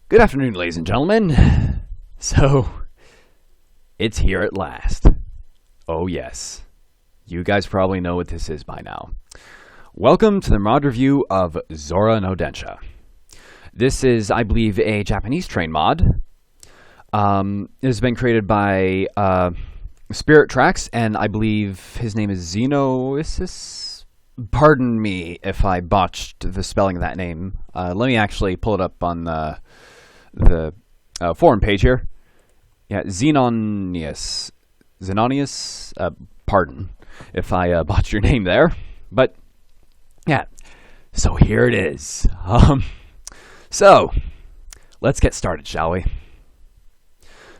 Good afternoon, ladies and gentlemen. So, it's here at last. Oh yes, you guys probably know what this is by now. Welcome to the mod review of Zora No Densha. This is, I believe, a Japanese train mod. It has been created by Spirit Tracks, and I believe his name is Xenoisis. Pardon me if I botched the spelling of that name. Let me actually pull it up on the forum page here. Yeah, Xenonius. Pardon if I botched your name there. But, yeah. So here it is. So, let's get started, shall we?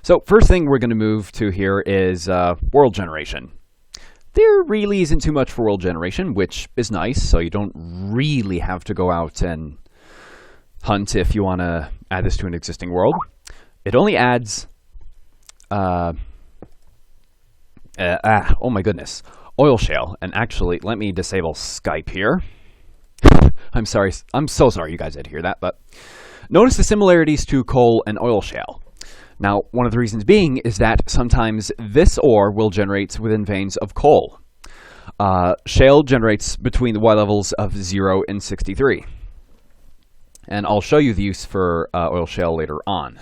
So, first thing we're going to move to here is world generation. There really isn't too much for world generation, which is nice, so you don't really have to go out and hunt if you want to add this to an existing world. It only adds, oh my goodness, oil shale. And actually, let me disable Skype here. I'm sorry, I'm so sorry you guys had to hear that, but notice the similarities to coal and oil shale. Now, one of the reasons being is that sometimes this ore will generate within veins of coal. Shale generates between the Y levels of 0 and 63. And I'll show you the use for oil shale later on.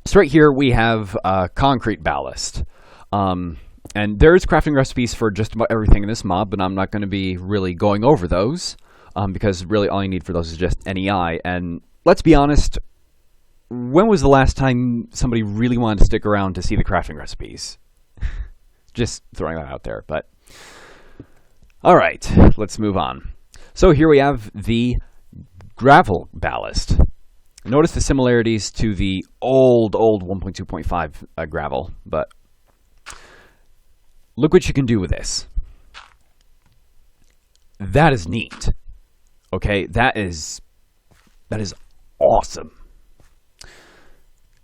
So right here we have concrete ballast. And there's crafting recipes for just about everything in this mod, but I'm not going to be really going over those. Because really all you need for those is just NEI. And let's be honest, when was the last time somebody really wanted to stick around to see the crafting recipes? Just throwing that out there. But alright, let's move on. So here we have the gravel ballast. Notice the similarities to the old 1.2.5 gravel, but look what you can do with this. That is neat. Okay, that is awesome.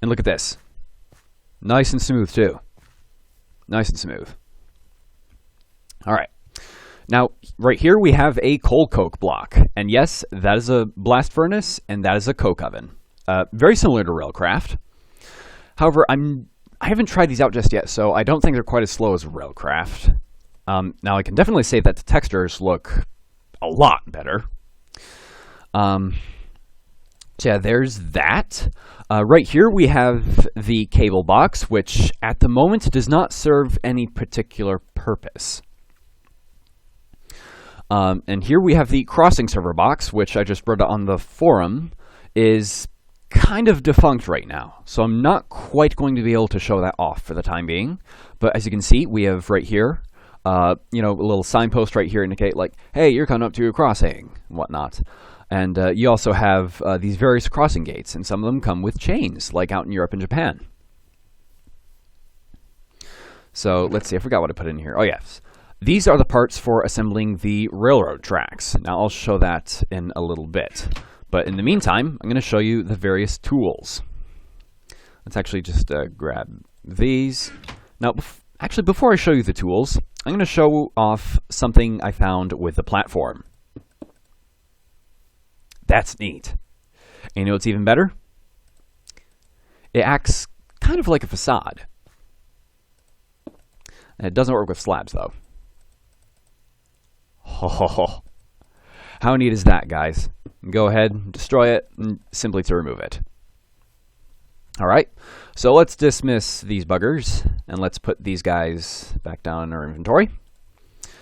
And look at this. Nice and smooth too. Nice and smooth. All right. Now, right here we have a coal coke block. And yes, that is a blast furnace, and that is a coke oven. Very similar to Railcraft. However, I haven't tried these out just yet, so I don't think they're quite as slow as Railcraft. Now, I can definitely say that the textures look a lot better. So yeah, there's that. Right here we have the cable box, which at the moment does not serve any particular purpose. And here we have the crossing server box, which I just read on the forum, is kind of defunct right now. So I'm not quite going to be able to show that off for the time being. But as you can see, we have right here, a little signpost right here indicate like, hey, you're coming up to a crossing and whatnot. And you also have these various crossing gates, and some of them come with chains, like out in Europe and Japan. So let's see, I forgot what I put in here. Oh yes. These are the parts for assembling the railroad tracks. Now I'll show that in a little bit. But in the meantime, I'm going to show you the various tools. Let's actually just grab these. Now, actually, before I show you the tools, I'm going to show off something I found with the platform. That's neat. And you know what's even better? It acts kind of like a facade. And it doesn't work with slabs, though. Oh, how neat is that, guys? Go ahead, destroy it, and simply to remove it. Alright, so let's dismiss these buggers, and let's put these guys back down in our inventory.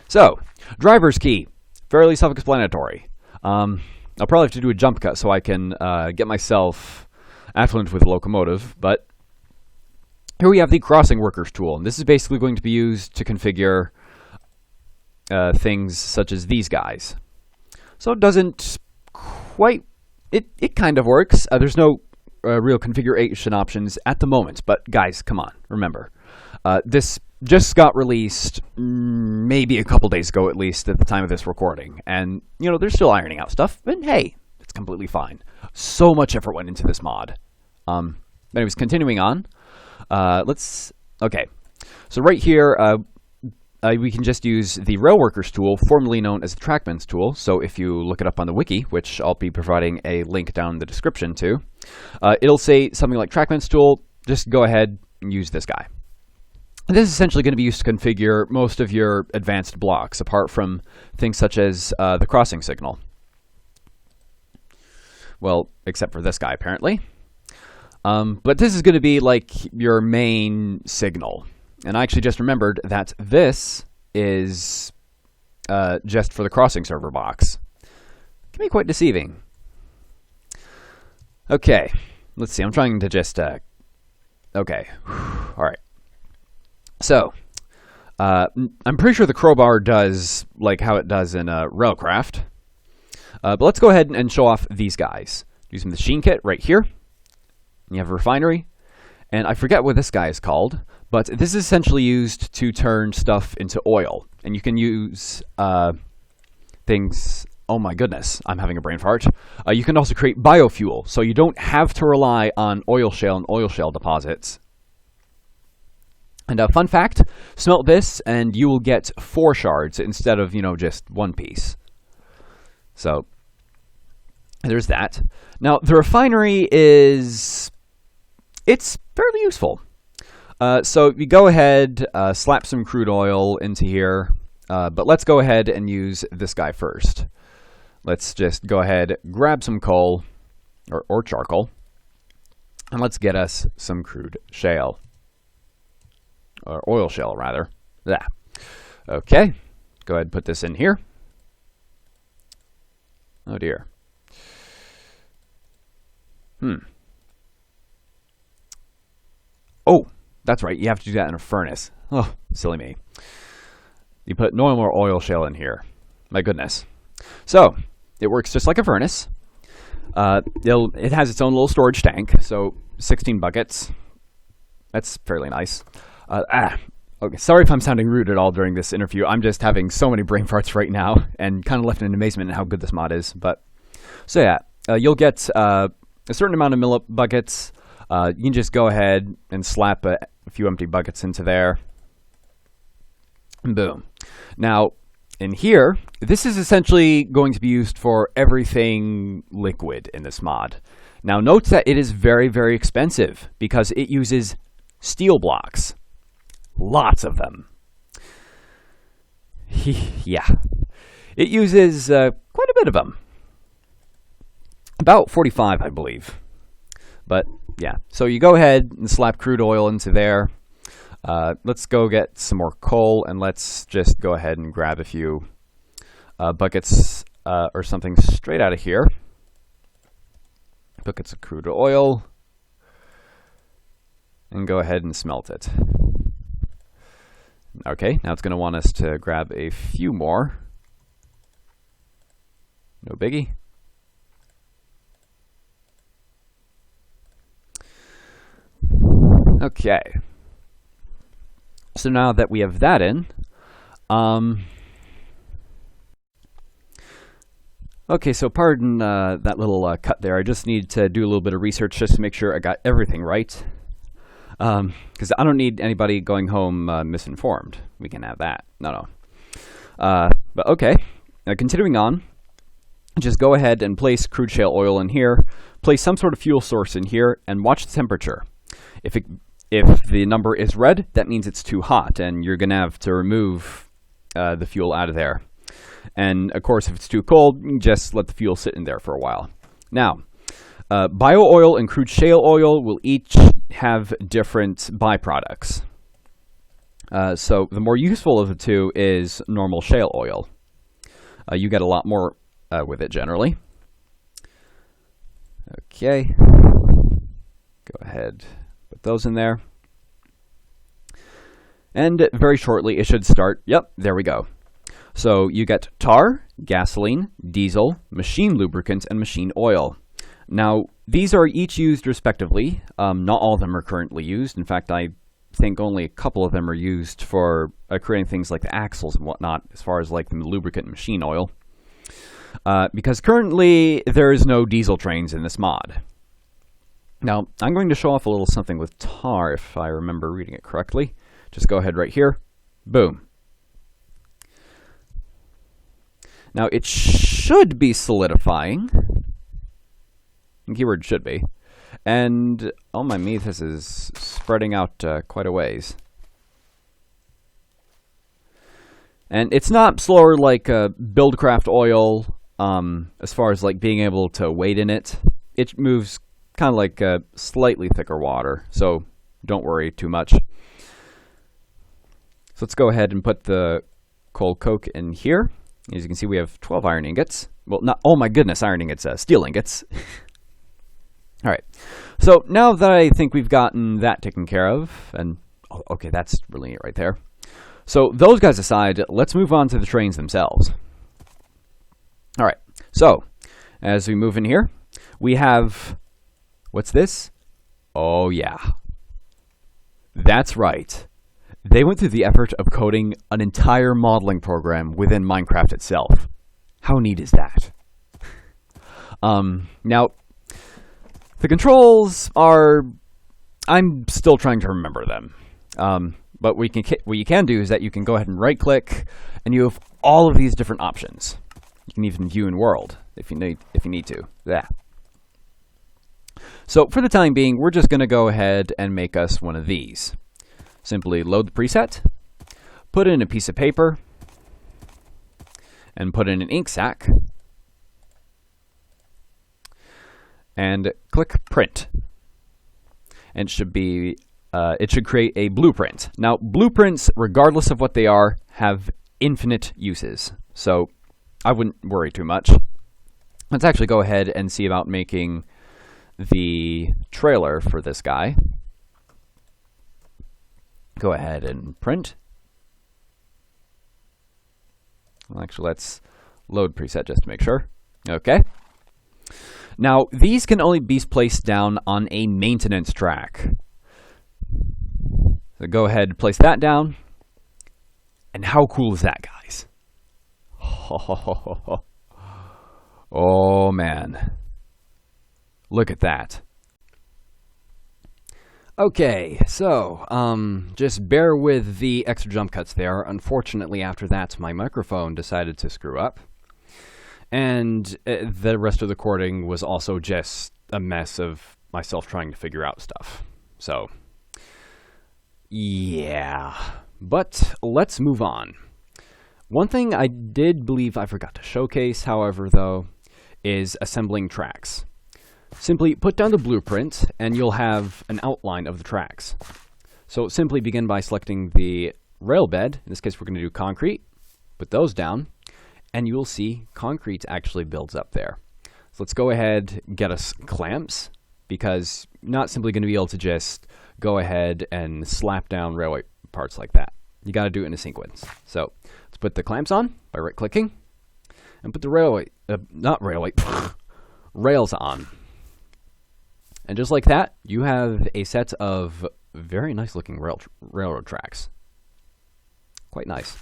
So, driver's key. Fairly self-explanatory. I'll probably have to do a jump cut so I can get myself affluent with a locomotive, but here we have the crossing workers tool, and this is basically going to be used to configure things such as these guys. So it doesn't quite, it kind of works. There's no real configuration options at the moment, but guys, come on, remember. This just got released maybe a couple days ago at least at the time of this recording. And, they're still ironing out stuff, but hey, it's completely fine. So much effort went into this mod. Anyways, continuing on. Okay. So right here, we can just use the Railworkers tool, formerly known as the Trackman's tool. So if you look it up on the wiki, which I'll be providing a link down in the description to, it'll say something like Trackman's tool. Just go ahead and use this guy. And this is essentially going to be used to configure most of your advanced blocks, apart from things such as the crossing signal. Well, except for this guy, apparently. But this is going to be like your main signal. And I actually just remembered that this is just for the crossing server box. It can be quite deceiving. Okay, let's see. I'm trying to just... okay, all right. So, I'm pretty sure the crowbar does like how it does in Railcraft. But let's go ahead and show off these guys. Using the Sheen kit right here. You have a refinery. And I forget what this guy is called, but this is essentially used to turn stuff into oil. And you can use things... Oh my goodness, I'm having a brain fart. You can also create biofuel, so you don't have to rely on oil shale and oil shale deposits. And a fun fact, smelt this and you will get 4 shards instead of, just 1 piece. So, there's that. Now, the refinery it's fairly useful. So you go ahead, slap some crude oil into here, but let's go ahead and use this guy first. Let's just go ahead, grab some coal, or charcoal, and let's get us some crude shale. Or oil shale, rather. Yeah. Okay. Go ahead and put this in here. Oh, dear. Oh, that's right. You have to do that in a furnace. Oh, silly me. You put no more oil shale in here. My goodness. So, it works just like a furnace. It has its own little storage tank. So, 16 buckets. That's fairly nice. Okay, sorry if I'm sounding rude at all during this interview. I'm just having so many brain farts right now and kind of left in amazement at how good this mod is. But so yeah, you'll get a certain amount of mill-up buckets. You can just go ahead and slap a few empty buckets into there. And boom. Now, in here, this is essentially going to be used for everything liquid in this mod. Now, note that it is very, very expensive because it uses steel blocks. Lots of them. Yeah. It uses quite a bit of them. About 45, I believe. But, yeah. So you go ahead and slap crude oil into there. Let's go get some more coal, and let's just go ahead and grab a few buckets or something straight out of here. Buckets of crude oil. And go ahead and smelt it. Okay, now it's going to want us to grab a few more. No biggie. Okay. So now that we have that in, okay, so pardon that little cut there. I just need to do a little bit of research just to make sure I got everything right. Because I don't need anybody going home misinformed. We can have that. No. But okay, now continuing on, just go ahead and place crude shale oil in here, place some sort of fuel source in here, and watch the temperature. If the number is red, that means it's too hot, and you're going to have to remove the fuel out of there. And, of course, if it's too cold, you can just let the fuel sit in there for a while. Now, bio-oil and crude shale oil will each have different byproducts. So the more useful of the two is normal shale oil. You get a lot more with it generally. Okay. Go ahead, put those in there. And very shortly it should start. Yep, there we go. So you get tar, gasoline, diesel, machine lubricant, and machine oil. Now, these are each used respectively. Not all of them are currently used. In fact, I think only a couple of them are used for creating things like the axles and whatnot, as far as like the lubricant and machine oil. Because currently, there is no diesel trains in this mod. Now, I'm going to show off a little something with tar, if I remember reading it correctly. Just go ahead right here. Boom. Now, it should be solidifying. Keyword should be. And, oh my me, this is spreading out quite a ways. And it's not slower like Buildcraft Oil, as far as like being able to wade in it. It moves kind of like slightly thicker water, so don't worry too much. So let's go ahead and put the coal coke in here. As you can see, we have 12 iron ingots. Well, not, oh my goodness, iron ingots, steel ingots. All right, so now that I think we've gotten that taken care of, and oh, okay, that's really neat right there. So those guys aside, let's move on to the trains themselves. All right, so as we move in here, we have, what's this? Oh yeah, that's right. They went through the effort of coding an entire modeling program within Minecraft itself. How neat is that? Now, the controls are, I'm still trying to remember them. But what you can do is that you can go ahead and right-click, and you have all of these different options. You can even view in world if you need to. Yeah. So for the time being, we're just going to go ahead and make us one of these. Simply load the preset, put in a piece of paper, and put in an ink sac, and click print. And it should create a blueprint. Now, blueprints, regardless of what they are, have infinite uses. So I wouldn't worry too much. Let's actually go ahead and see about making the trailer for this guy. Go ahead and print. Well, actually, let's load preset just to make sure. Okay. Now, these can only be placed down on a maintenance track. So go ahead and place that down. And how cool is that, guys? Oh, man. Look at that. Okay, so, just bear with the extra jump cuts there. Unfortunately, after that, my microphone decided to screw up. And the rest of the recording was also just a mess of myself trying to figure out stuff. So, yeah. But let's move on. One thing I did believe I forgot to showcase, however, though, is assembling tracks. Simply put down the blueprint, and you'll have an outline of the tracks. So simply begin by selecting the rail bed. In this case, we're going to do concrete. Put those down, and you'll see concrete actually builds up there. So let's go ahead and get us clamps, because you're not simply going to be able to just go ahead and slap down railway parts like that. You got to do it in a sequence. So let's put the clamps on by right-clicking, and put the rails on. And just like that, you have a set of very nice looking railroad tracks. Quite nice.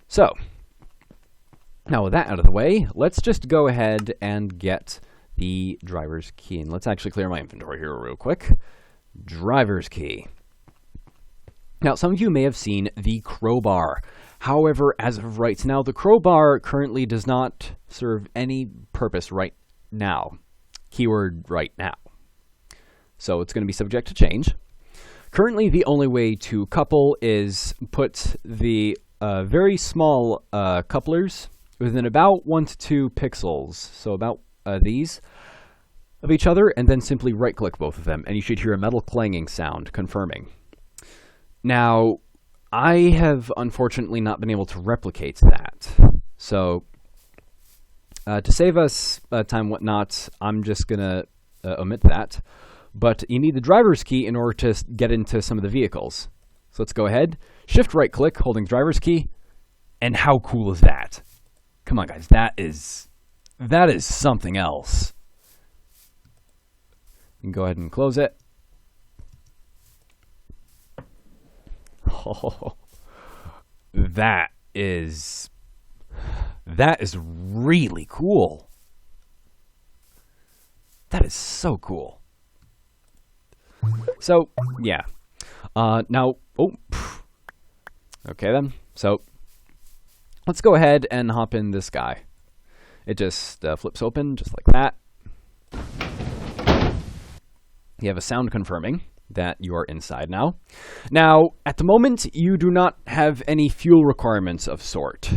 So, now with that out of the way, let's just go ahead and get the driver's key. And let's actually clear my inventory here real quick. Driver's key. Now, some of you may have seen the crowbar. However, as of right now, the crowbar currently does not serve any purpose right now. Keyword right now. So it's going to be subject to change. Currently, the only way to couple is put the very small couplers within about 1 to 2 pixels, so about these, of each other, and then simply right-click both of them, and you should hear a metal clanging sound confirming. Now, I have unfortunately not been able to replicate that, so to save us time and whatnot, I'm just going to omit that. But you need the driver's key in order to get into some of the vehicles. So let's go ahead, shift right click, holding driver's key, and how cool is that? Come on guys, that is something else. You can go ahead and close it. Oh, that is really cool. That is so cool. So, yeah. Now, okay then. So, let's go ahead and hop in this guy. It just flips open just like that. You have a sound confirming that you are inside now. Now, at the moment, you do not have any fuel requirements of sort.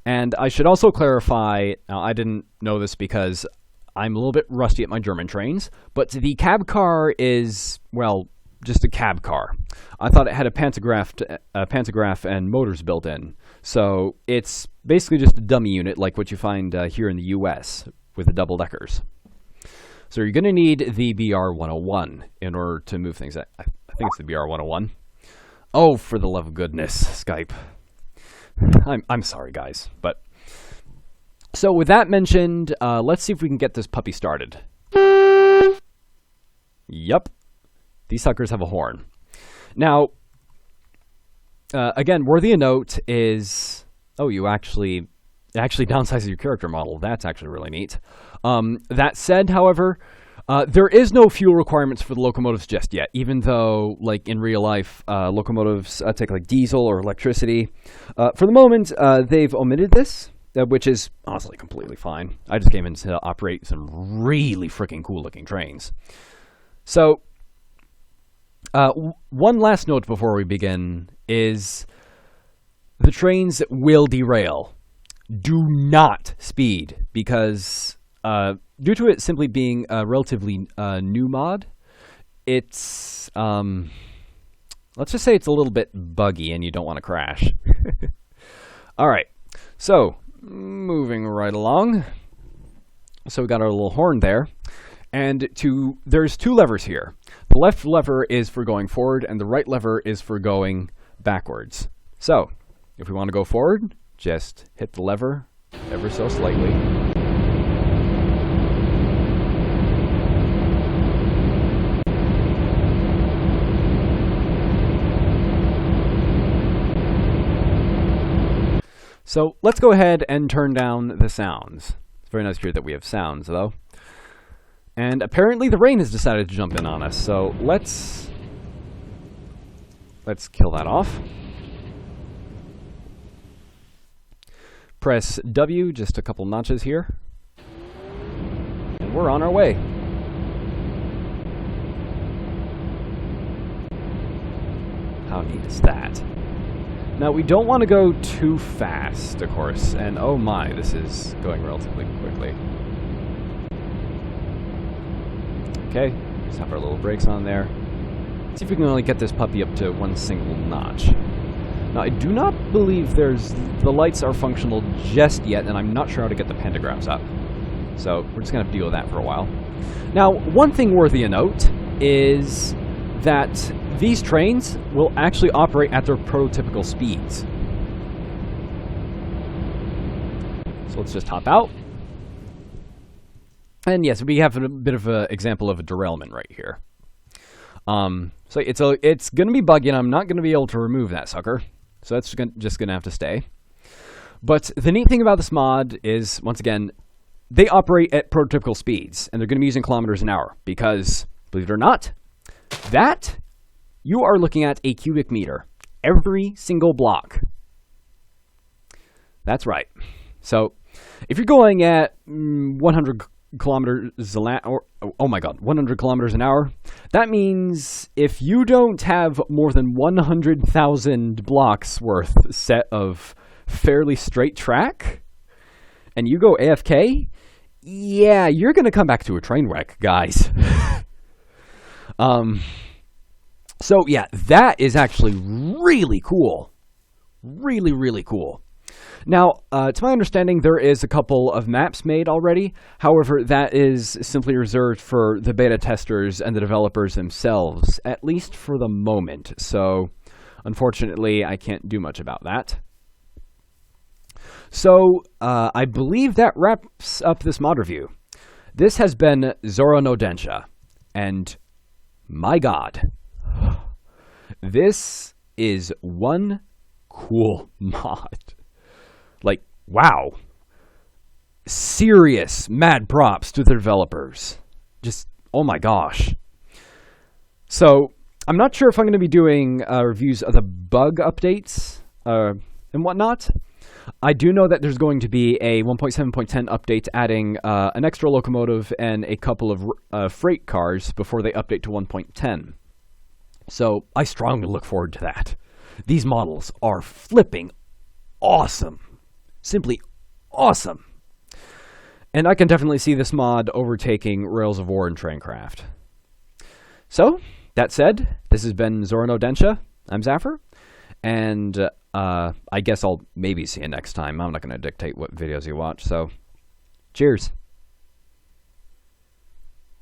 And I should also clarify, now I didn't know this because I'm a little bit rusty at my German trains, but the cab car is, well, just a cab car. I thought it had a pantograph and motors built in. So it's basically just a dummy unit like what you find here in the US with the double-deckers. So you're going to need the BR-101 in order to move things. I think it's the BR-101. Oh, for the love of goodness, Skype. I'm sorry, guys. But so with that mentioned, let's see if we can get this puppy started. Yep. These suckers have a horn. Now, again, worthy of note is... Oh, it actually downsizes your character model. That's actually really neat. That said, however, there is no fuel requirements for the locomotives just yet, even though, like, in real life, locomotives take, like, diesel or electricity. For the moment, they've omitted this, which is honestly completely fine. I just came in to operate some really freaking cool-looking trains. So... one last note before we begin is the trains will derail. Do not speed, because due to it simply being a relatively new mod, it's, let's just say it's a little bit buggy and you don't want to crash. Alright, so moving right along. So we got our little horn there. And there's two levers here. The left lever is for going forward, and the right lever is for going backwards. So, if we want to go forward, just hit the lever ever so slightly. So, let's go ahead and turn down the sounds. It's very nice to hear that we have sounds, though. And apparently the rain has decided to jump in on us, so let's kill that off. Press W, just a couple notches here. And we're on our way. How neat is that? Now, we don't want to go too fast, of course, and oh my, this is going relatively quickly. Okay, just have our little brakes on there. See if we can only get this puppy up to one single notch. Now, I do not believe the lights are functional just yet, and I'm not sure how to get the pantographs up. So, we're just going to have to deal with that for a while. Now, one thing worthy of note is that these trains will actually operate at their prototypical speeds. So let's just hop out. And yes, we have a bit of an example of a derailment right here. So it's going to be buggy, and I'm not going to be able to remove that sucker. So that's just going to have to stay. But the neat thing about this mod is, once again, they operate at prototypical speeds, and they're going to be using kilometers an hour. Because, believe it or not, that you are looking at a cubic meter. Every single block. That's right. So, if you're going at 100 kilometers oh my god, 100 kilometers an hour, that means if you don't have more than 100,000 blocks worth set of fairly straight track, and you go AFK, yeah, you're gonna come back to a train wreck, guys. So yeah, that is actually really cool. Really, really cool. Now, to my understanding, there is a couple of maps made already. However, that is simply reserved for the beta testers and the developers themselves, at least for the moment. So, unfortunately, I can't do much about that. So, I believe that wraps up this mod review. This has been Zora No Densha, and my god, this is one cool mod. Like, wow. Serious mad props to the developers. Just, oh my gosh. So, I'm not sure if I'm going to be doing reviews of the bug updates and whatnot. I do know that there's going to be a 1.7.10 update adding an extra locomotive and a couple of freight cars before they update to 1.10. So I strongly look forward to that. These models are flipping awesome. Simply awesome. And I can definitely see this mod overtaking Rails of War and Traincraft. So, that said, this has been Zora No Densha. I'm Zaffer. And I guess I'll maybe see you next time. I'm not going to dictate what videos you watch, so cheers.